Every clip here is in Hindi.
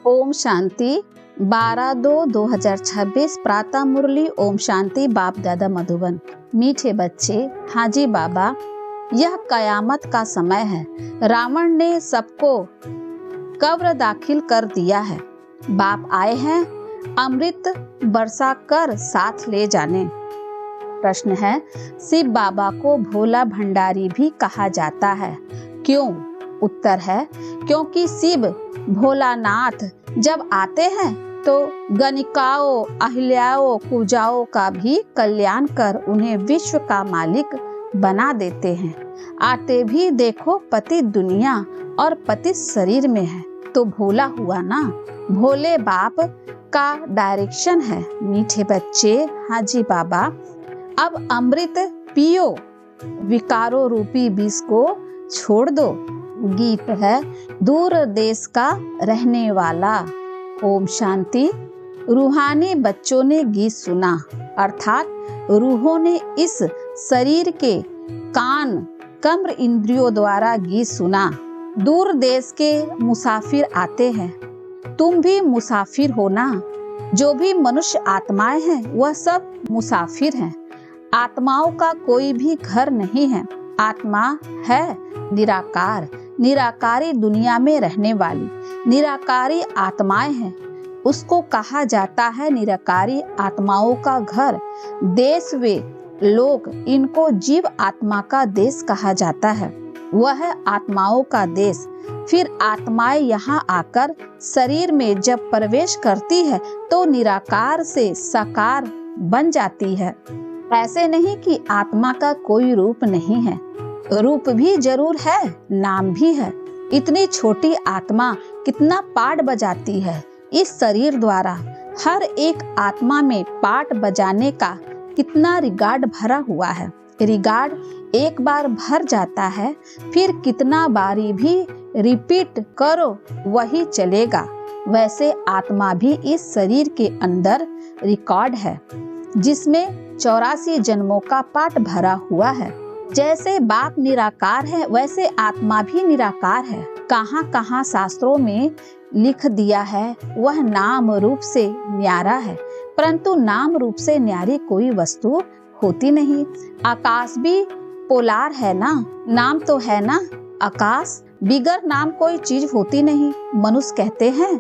ओम शांति 12/2/2026 प्रातः मुरली। ओम शांति बाप दादा मधुबन। मीठे बच्चे, हाजी बाबा, यह कयामत का समय है। रावण ने सबको कब्र दाखिल कर दिया है। बाप आए हैं अमृत बरसा कर साथ ले जाने। प्रश्न है, शिव बाबा को भोला भंडारी भी कहा जाता है, क्यों? उत्तर है, क्योंकि शिव भोलानाथ जब आते हैं तो गणिकाओं, अहिल्याओं, कुजाओं का भी कल्याण कर उन्हें विश्व का मालिक बना देते हैं। आते भी देखो पति दुनिया और पति शरीर में है, तो भोला हुआ ना। भोले बाप का डायरेक्शन है। मीठे बच्चे, हाजी बाबा, अब अमृत पियो, विकारों रूपी विष को छोड़ दो। गीत है दूर देश का रहने वाला। ओम शांति। रूहानी बच्चों ने गीत सुना, अर्थात रूहों ने इस शरीर के कान कर्म इंद्रियों द्वारा गीत सुना। दूर देश के मुसाफिर आते हैं, तुम भी मुसाफिर हो ना। जो भी मनुष्य आत्माएं हैं वह सब मुसाफिर हैं। आत्माओं का कोई भी घर नहीं है। आत्मा है निराकार, निराकारी दुनिया में रहने वाली निराकारी आत्माएं हैं। उसको कहा जाता है निराकारी आत्माओं का घर। देश वे लोग, इनको जीव आत्मा का देश कहा जाता है। वह है आत्माओं का देश। फिर आत्माएं यहाँ आकर शरीर में जब प्रवेश करती है तो निराकार से साकार बन जाती है। ऐसे नहीं कि आत्मा का कोई रूप नहीं है, रूप भी जरूर है, नाम भी है। इतनी छोटी आत्मा कितना पाठ बजाती है इस शरीर द्वारा। हर एक आत्मा में पाठ बजाने का कितना रिगार्ड भरा हुआ है। रिगार्ड एक बार भर जाता है, फिर कितना बारी भी रिपीट करो वही चलेगा। वैसे आत्मा भी इस शरीर के अंदर रिकॉर्ड है, जिसमें 84 जन्मों का पाठ भरा हुआ है। जैसे बाप निराकार है, वैसे आत्मा भी निराकार है। कहाँ कहाँ शास्त्रों में लिख दिया है वह नाम रूप से न्यारा है, परंतु नाम रूप से न्यारी कोई वस्तु होती नहीं। आकाश भी पोलार है ना, नाम तो है ना। आकाश बिगर नाम कोई चीज होती नहीं। मनुष्य कहते हैं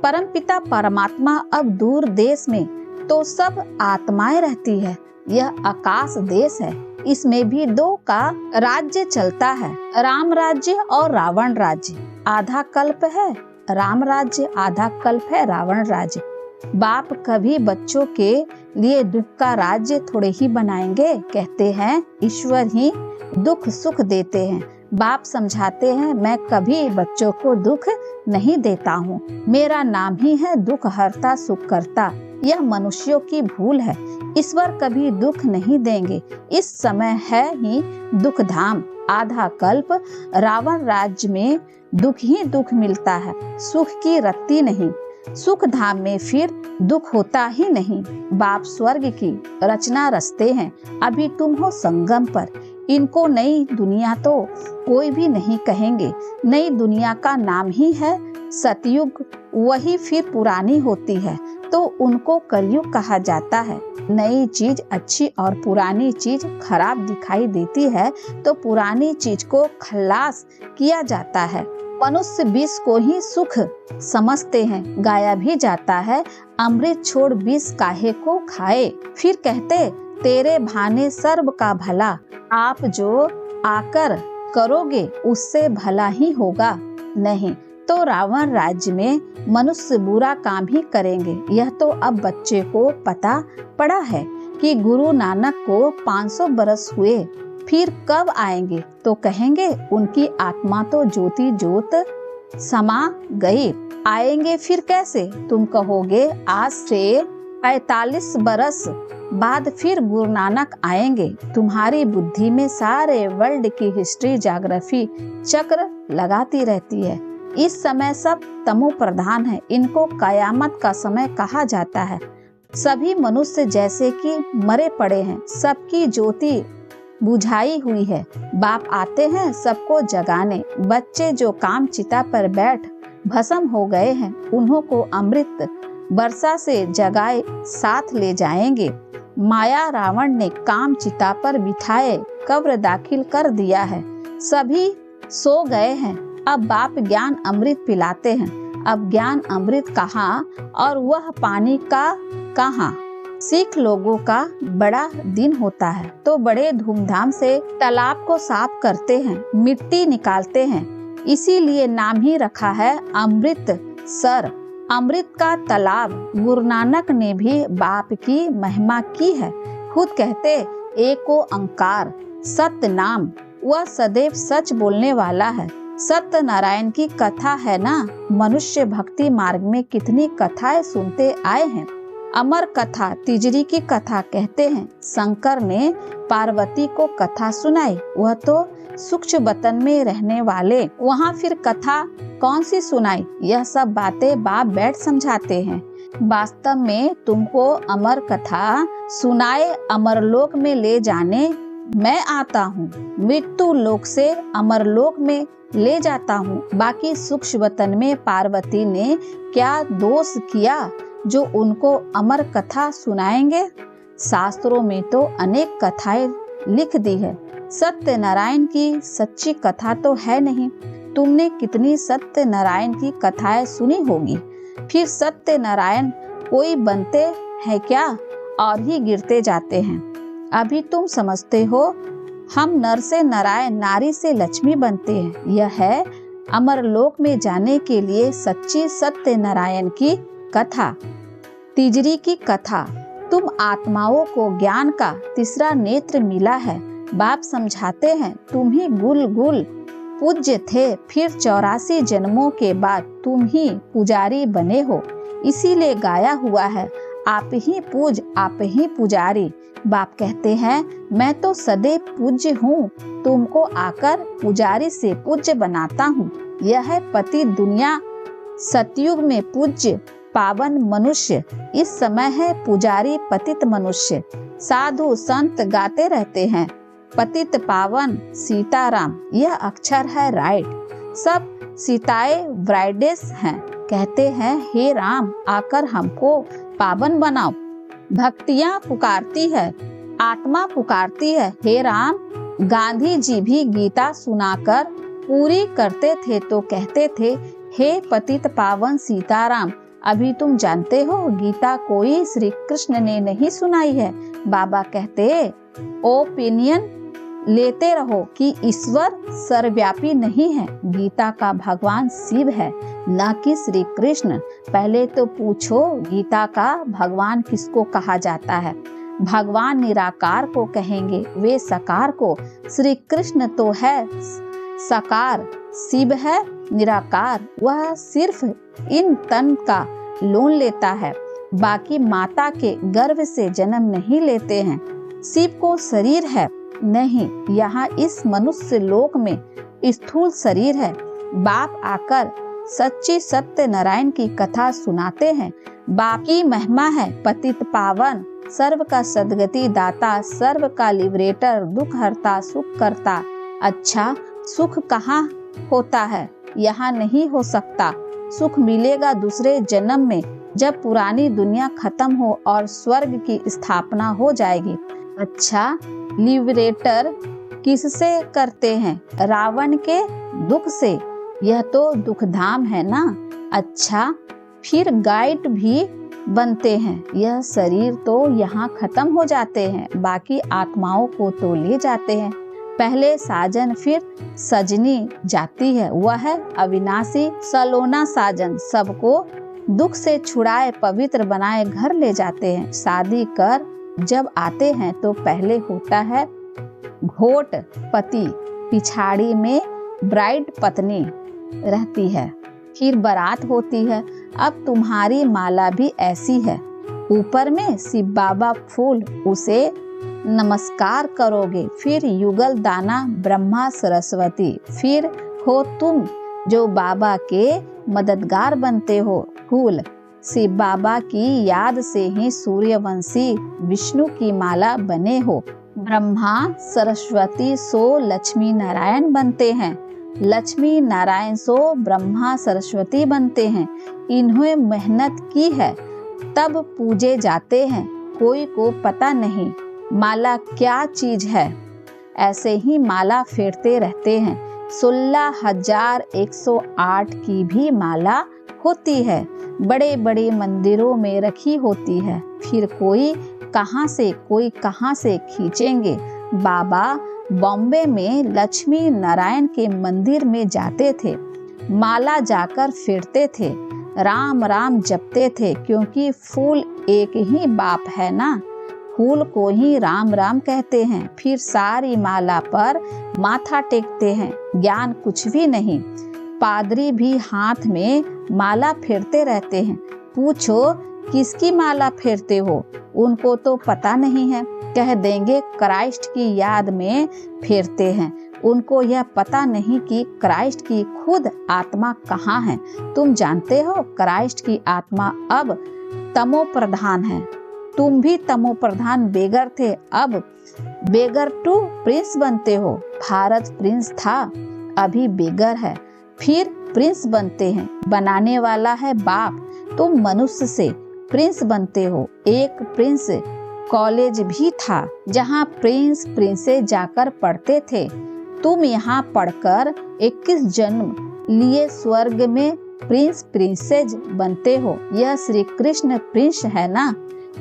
परमपिता परमात्मा अब दूर देश में तो सब आत्माएं रहती है। यह आकाश देश है, इसमें भी दो का राज्य चलता है, राम राज्य और रावण राज्य। आधा कल्प है राम राज्य, आधा कल्प है रावण राज्य। बाप कभी बच्चों के लिए दुख का राज्य थोड़े ही बनाएंगे। कहते हैं ईश्वर ही दुख सुख देते हैं। बाप समझाते हैं मैं कभी बच्चों को दुख नहीं देता हूँ, मेरा नाम ही है दुख हरता सुख करता। यह मनुष्यों की भूल है, ईश्वर कभी दुख नहीं देंगे। इस समय है ही दुख धाम। आधा कल्प रावण राज्य में दुख ही दुख मिलता है, सुख की रत्ती नहीं। सुख धाम में फिर दुख होता ही नहीं। बाप स्वर्ग की रचना रचते हैं, अभी तुम हो संगम पर। इनको नई दुनिया तो कोई भी नहीं कहेंगे। नई दुनिया का नाम ही है सतयुग, वही फिर पुरानी होती है तो उनको कलयुग कहा जाता है। नई चीज अच्छी और पुरानी चीज खराब दिखाई देती है तो पुरानी चीज को खलास किया जाता है। मनुष्य विष को ही सुख समझते हैं। गाया भी जाता है अमृत छोड़ विष काहे को खाए। फिर कहते तेरे भाने सर्व का भला, आप जो आकर करोगे उससे भला ही होगा। नहीं तो रावण राज्य में मनुष्य बुरा काम ही करेंगे। यह तो अब बच्चे को पता पड़ा है कि गुरु नानक को 500 बरस हुए, फिर कब आएंगे तो कहेंगे उनकी आत्मा तो ज्योति ज्योत समा गई। आएंगे फिर कैसे? तुम कहोगे आज से 45 बरस बाद फिर गुरु नानक आएंगे। तुम्हारी बुद्धि में सारे वर्ल्ड की हिस्ट्री ज्योग्राफी चक्र लगाती रहती है। इस समय सब तमो प्रधान है, इनको कयामत का समय कहा जाता है। सभी मनुष्य जैसे कि मरे पड़े हैं, सबकी ज्योति बुझाई हुई है। बाप आते हैं सबको जगाने। बच्चे जो काम चिता पर बैठ भस्म हो गए हैं, उन्हों को अमृत वर्षा से जगाए साथ ले जाएंगे। माया रावण ने काम चिता पर बिठाए कब्र दाखिल कर दिया है। सभी सो गए हैं, अब बाप ज्ञान अमृत पिलाते हैं। अब ज्ञान अमृत कहाँ और वह पानी का कहाँ। सिख लोगों का बड़ा दिन होता है तो बड़े धूमधाम से तालाब को साफ करते हैं, मिट्टी निकालते हैं। इसीलिए नाम ही रखा है अमृत सर, अमृत का तालाब। गुरु नानक ने भी बाप की महिमा की है। खुद कहते एको अंकार सत्य नाम, वह सदैव सच बोलने वाला है। सत्य नारायण की कथा है ना। मनुष्य भक्ति मार्ग में कितनी कथाएं सुनते आए हैं। अमर कथा तिजरी की कथा कहते हैं। शंकर ने पार्वती को कथा सुनाई, वह तो सूक्ष्म बतन में रहने वाले, वहाँ फिर कथा कौन सी सुनाई। यह सब बातें बाप बैठ समझाते हैं। वास्तव में तुमको अमर कथा सुनाए अमरलोक में ले जाने मैं आता हूँ। मृत्यु लोक से अमरलोक में ले जाता हूँ। बाकी सूक्ष्म वतन में पार्वती ने क्या दोष किया जो उनको अमर कथा सुनाएंगे। शास्त्रों में तो अनेक कथाएं लिख दी है, सत्य नारायण की सच्ची कथा तो है नहीं। तुमने कितनी सत्य नारायण की कथाएं सुनी होगी। फिर सत्य नारायण कोई बनते हैं क्या और ही गिरते जाते हैं। अभी तुम समझते हो हम नर से नारायण, नारी से लक्ष्मी बनते हैं। यह है अमरलोक में जाने के लिए सच्ची सत्य नारायण की कथा। तिजरी की कथा। तुम आत्माओं को ज्ञान का तीसरा नेत्र मिला है। बाप समझाते हैं तुम ही गुल गुल पूज्य थे, फिर 84 जन्मों के बाद तुम ही पुजारी बने हो। इसीलिए गाया हुआ है आप ही पूज आप ही पुजारी। बाप कहते हैं मैं तो सदैव पूज्य हूँ, तुमको आकर पुजारी से पूज्य बनाता हूँ। यह है पति दुनिया। सतयुग में पूज्य पावन मनुष्य, इस समय है पुजारी पतित मनुष्य। साधु संत गाते रहते हैं पतित पावन सीताराम, यह अक्षर है राइट। सब सीताएं ब्राइडेस हैं, कहते हैं हे राम आकर हमको पावन बनाओ। भक्तियाँ पुकारती है, आत्मा पुकारती है हे राम। गांधी जी भी गीता सुनाकर पूरी करते थे तो कहते थे हे पतित पावन सीताराम। अभी तुम जानते हो गीता कोई श्री कृष्ण ने नहीं सुनाई है। बाबा कहते ओपिनियन लेते रहो कि ईश्वर सर्वव्यापी नहीं है। गीता का भगवान शिव है न कि श्री कृष्ण। पहले तो पूछो गीता का भगवान किसको कहा जाता है। भगवान निराकार को कहेंगे, वे साकार को। श्री कृष्ण तो है साकार, शिव है निराकार। वह सिर्फ इन तन का लोन लेता है, बाकी माता के गर्भ से जन्म नहीं लेते हैं। शिव को शरीर है नहीं, यहाँ इस मनुष्य लोक में स्थूल शरीर है। बाप आकर सच्ची सत्य नारायण की कथा सुनाते हैं। बाप की महिमा है पतित पावन, सर्व का सदगति दाता, सर्व का लिबरेटर, दुख हरता सुख करता। अच्छा सुख कहाँ होता है, यहाँ नहीं हो सकता। सुख मिलेगा दूसरे जन्म में, जब पुरानी दुनिया खत्म हो और स्वर्ग की स्थापना हो जाएगी। अच्छा लिबरेटर किससे करते हैं, रावण के दुख से। यह तो दुखधाम है ना। अच्छा फिर गाइड भी बनते हैं। यह शरीर तो यहाँ खत्म हो जाते हैं, बाकी आत्माओं को तो ले जाते हैं। पहले साजन फिर सजनी जाती है, वह है अविनाशी सलोना साजन। सबको दुख से छुड़ाए पवित्र बनाए घर ले जाते हैं। शादी कर जब आते हैं तो पहले होता है घोट पति, पिछाड़ी में ब्राइड पत्नी रहती है, फिर बारात होती है। अब तुम्हारी माला भी ऐसी है, ऊपर में शिव बाबा फूल, उसे नमस्कार करोगे। फिर युगल दाना ब्रह्मा सरस्वती, फिर हो तुम जो बाबा के मददगार बनते हो फूल। शिव बाबा की याद से ही सूर्यवंशी विष्णु की माला बने हो। ब्रह्मा सरस्वती सो लक्ष्मी नारायण बनते हैं। लक्ष्मी नारायण सो ब्रह्मा सरस्वती बनते हैं। इन्होंने मेहनत की है तब पूजे जाते हैं, कोई को पता नहीं माला क्या चीज है। ऐसे ही माला फेरते रहते हैं। 16,108 की भी माला होती है, बड़े बड़े मंदिरों में रखी होती है। फिर कोई कहाँ से खींचेंगे। बाबा बॉम्बे में लक्ष्मी नारायण के मंदिर में जाते थे, माला जाकर फेरते थे, राम राम जपते थे, क्योंकि फूल एक ही बाप है ना, फूल को ही राम राम कहते हैं। फिर सारी माला पर माथा टेकते हैं, ज्ञान कुछ भी नहीं। पादरी भी हाथ में माला फेरते रहते हैं। पूछो किसकी माला फेरते हो, उनको तो पता नहीं है, कह देंगे क्राइस्ट की याद में फेरते हैं। उनको यह पता नहीं कि क्राइस्ट की खुद आत्मा कहाँ है। तुम जानते हो क्राइस्ट की आत्मा अब तमो प्रधान है। तुम भी तमो प्रधान बेगर थे, अब बेगर टू प्रिंस बनते हो। भारत प्रिंस था, अभी बेगर है, फिर प्रिंस बनते हैं। बनाने वाला है बाप, तुम मनुष्य से प्रिंस बनते हो। एक प्रिंस कॉलेज भी था जहाँ प्रिंस प्रिंसेस जाकर पढ़ते थे। तुम यहाँ पढ़कर 21 जन्म लिए स्वर्ग में प्रिंस प्रिंसेस बनते हो। यह श्री कृष्ण प्रिंस है ना,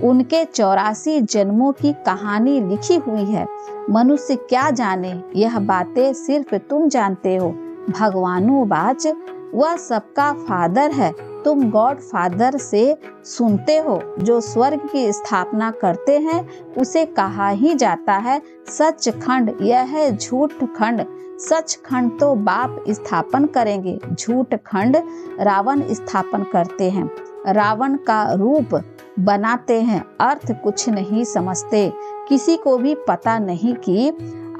उनके 84 जन्मों की कहानी लिखी हुई है। मनुष्य क्या जाने, यह बातें सिर्फ तुम जानते हो। भगवानुवाच वह सबका फादर है, तुम गॉड फादर से सुनते हो। जो स्वर्ग की स्थापना करते हैं उसे कहा ही जाता है सचखंड। यह है झूठ खंड। सचखंड तो बाप स्थापन करेंगे, झूठ खंड रावण स्थापन करते हैं। रावण का रूप बनाते हैं, अर्थ कुछ नहीं समझते। किसी को भी पता नहीं कि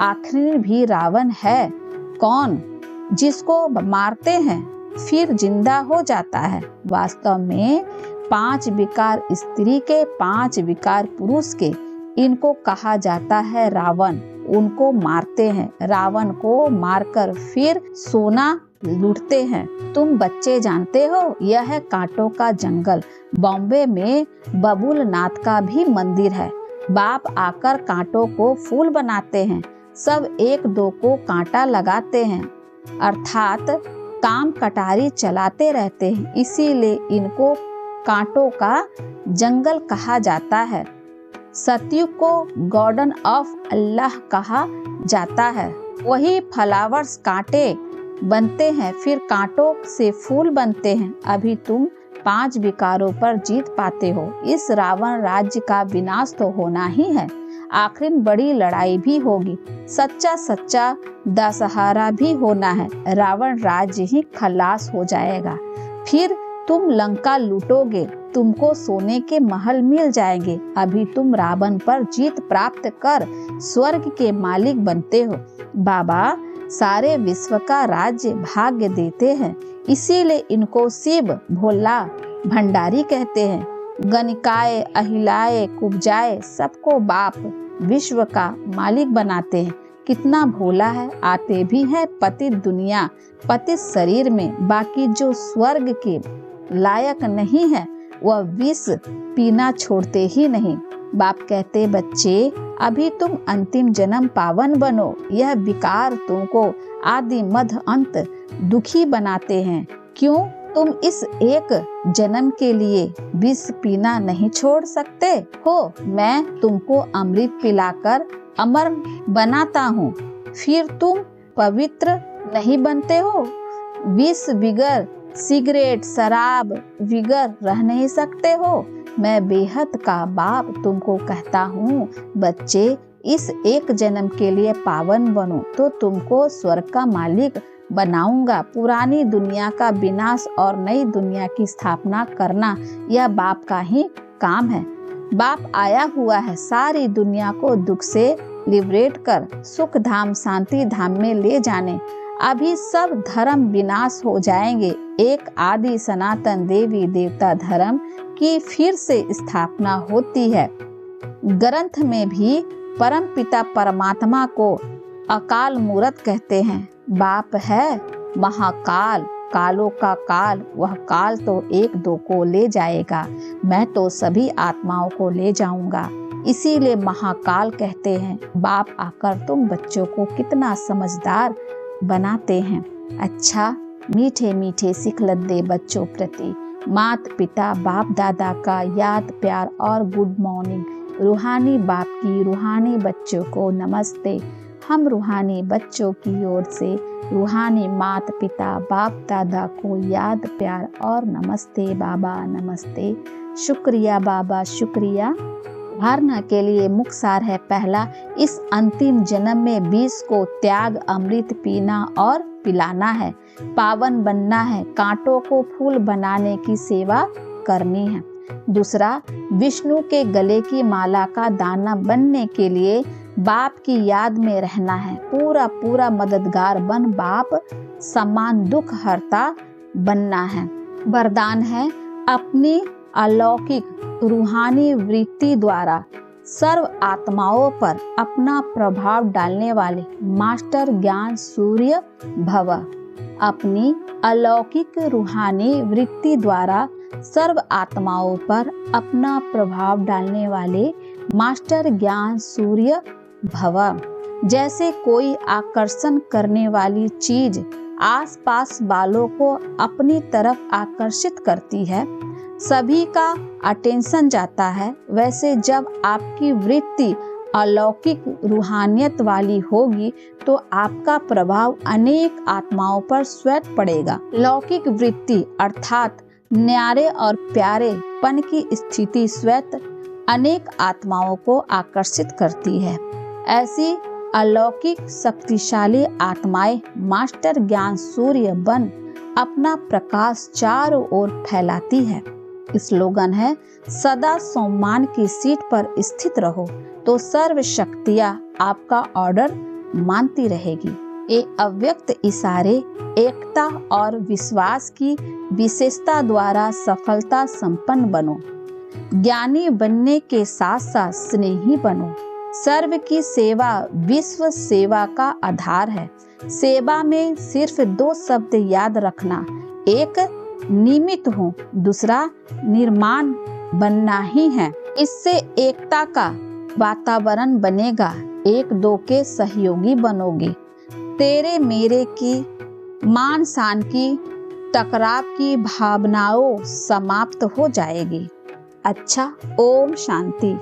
आखिर भी रावण है कौन, जिसको मारते हैं फिर जिंदा हो जाता है। वास्तव में 5 विकार स्त्री के, 5 विकार पुरुष के, इनको कहा जाता है रावण। उनको मारते हैं, रावण को मारकर फिर सोना लूटते हैं। तुम बच्चे जानते हो यह है कांटों का जंगल। बॉम्बे में बबुल नाथ का भी मंदिर है। बाप आकर कांटों को फूल बनाते हैं, सब एक दो को कांटा लगाते हैं, अर्थात काम कटारी चलाते रहते हैं। इसीलिए इनको कांटों का जंगल कहा जाता है। सतयुग को गार्डन ऑफ अल्लाह कहा जाता है। वही फ्लावर्स कांटे बनते हैं, फिर कांटों से फूल बनते हैं। अभी तुम 5 विकारों पर जीत पाते हो। इस रावण राज्य का विनाश तो होना ही है, आखिर बड़ी लड़ाई भी होगी, सच्चा दशहरा भी होना है। रावण राज्य ही खलास हो जाएगा, फिर तुम लंका लूटोगे, तुमको सोने के महल मिल जाएंगे। अभी तुम रावण पर जीत प्राप्त कर स्वर्ग के मालिक बनते हो। बाबा सारे विश्व का राज्य भाग्य देते हैं, इसीलिए इनको शिव भोला भंडारी कहते हैं। गणिकाए अहिलाए कुब्जाए सबको बाप विश्व का मालिक बनाते हैं। कितना भोला है, आते भी है पतित दुनिया पतित शरीर में। बाकी जो स्वर्ग के लायक नहीं है वह विष पीना छोड़ते ही नहीं। बाप कहते बच्चे अभी तुम अंतिम जन्म पावन बनो। यह विकार तुमको आदि मध्य अंत दुखी बनाते हैं। क्यों तुम इस एक जन्म के लिए विष पीना नहीं छोड़ सकते हो? मैं तुमको अमृत पिलाकर अमर बनाता हूँ, फिर तुम पवित्र नहीं बनते हो? विष बिगर सिगरेट शराब बिगर रह नहीं सकते हो। मैं बेहद का बाप तुमको कहता हूँ बच्चे, इस एक जन्म के लिए पावन बनो तो तुमको स्वर्ग का मालिक बनाऊंगा। पुरानी दुनिया का विनाश और नई दुनिया की स्थापना करना यह बाप का ही काम है। बाप आया हुआ है सारी दुनिया को दुख से लिबरेट कर सुख धाम शांति धाम में ले जाने। अभी सब धर्म विनाश हो जाएंगे, एक आदि सनातन देवी देवता धर्म की फिर से स्थापना होती है। ग्रंथ में भी परम पिता परमात्मा को अकाल मूर्त कहते हैं। बाप है महाकाल, कालों का काल, वह काल तो एक दो को ले जाएगा, मैं तो सभी आत्माओं को ले जाऊंगा, इसीलिए महाकाल कहते हैं। बाप आकर तुम बच्चों को कितना समझदार बनाते हैं। अच्छा, मीठे मीठे सिखलत बच्चों प्रति माता पिता बाप दादा का याद प्यार और गुड मॉर्निंग। रूहानी बाप की रूहानी बच्चों को नमस्ते। हम रूहानी बच्चों की ओर से रूहानी माता पिता बाप दादा को याद प्यार और नमस्ते बाबा, नमस्ते। शुक्रिया बाबा, शुक्रिया। धारणा के लिए मुखसार है पहला, इस अंतिम जन्म में 20 को त्याग अमृत पीना और पिलाना है, पावन बनना है, कांटों को फूल बनाने की सेवा करनी है। दूसरा, विष्णु के गले की माला का दाना बनने के लिए बाप की याद में रहना है, पूरा पूरा मददगार बन बाप समान दुख हरता बनना है। वरदान है, अपनी अलौकिक रूहानी वृत्ति द्वारा सर्व आत्माओं पर अपना प्रभाव डालने वाले मास्टर ज्ञान सूर्य भव। अपनी अलौकिक रूहानी वृत्ति द्वारा सर्व आत्माओं पर अपना प्रभाव डालने वाले मास्टर ज्ञान सूर्य भव। जैसे कोई आकर्षण करने वाली चीज आसपास वालों को अपनी तरफ आकर्षित करती है, सभी का अटेंशन जाता है, वैसे जब आपकी वृत्ति अलौकिक रूहानियत वाली होगी तो आपका प्रभाव अनेक आत्माओं पर स्वतः पड़ेगा। लौकिक वृत्ति अर्थात न्यारे और प्यारे पन की स्थिति स्वतः अनेक आत्माओं को आकर्षित करती है। ऐसी अलौकिक शक्तिशाली आत्माएं मास्टर ज्ञान सूर्य बन अपना प्रकाश चारों ओर फैलाती है। स्लोगन है, सदा सम्मान की सीट पर स्थित रहो तो सर्व शक्तियां आपका ऑर्डर मानती रहेगी। एक अव्यक्त इशारे एकता और विश्वास की विशेषता द्वारा सफलता संपन्न बनो। ज्ञानी बनने के साथ साथ स्नेही बनो। सर्व की सेवा विश्व सेवा का आधार है। सेवा में सिर्फ 2 शब्द याद रखना, एक निमित्त हूँ, दूसरा निर्माण बनना ही है। इससे एकता का वातावरण बनेगा, एक दो के सहयोगी बनोगे। तेरे मेरे की मान शान की टकराव की भावनाओं समाप्त हो जाएगी। अच्छा, ओम शांति।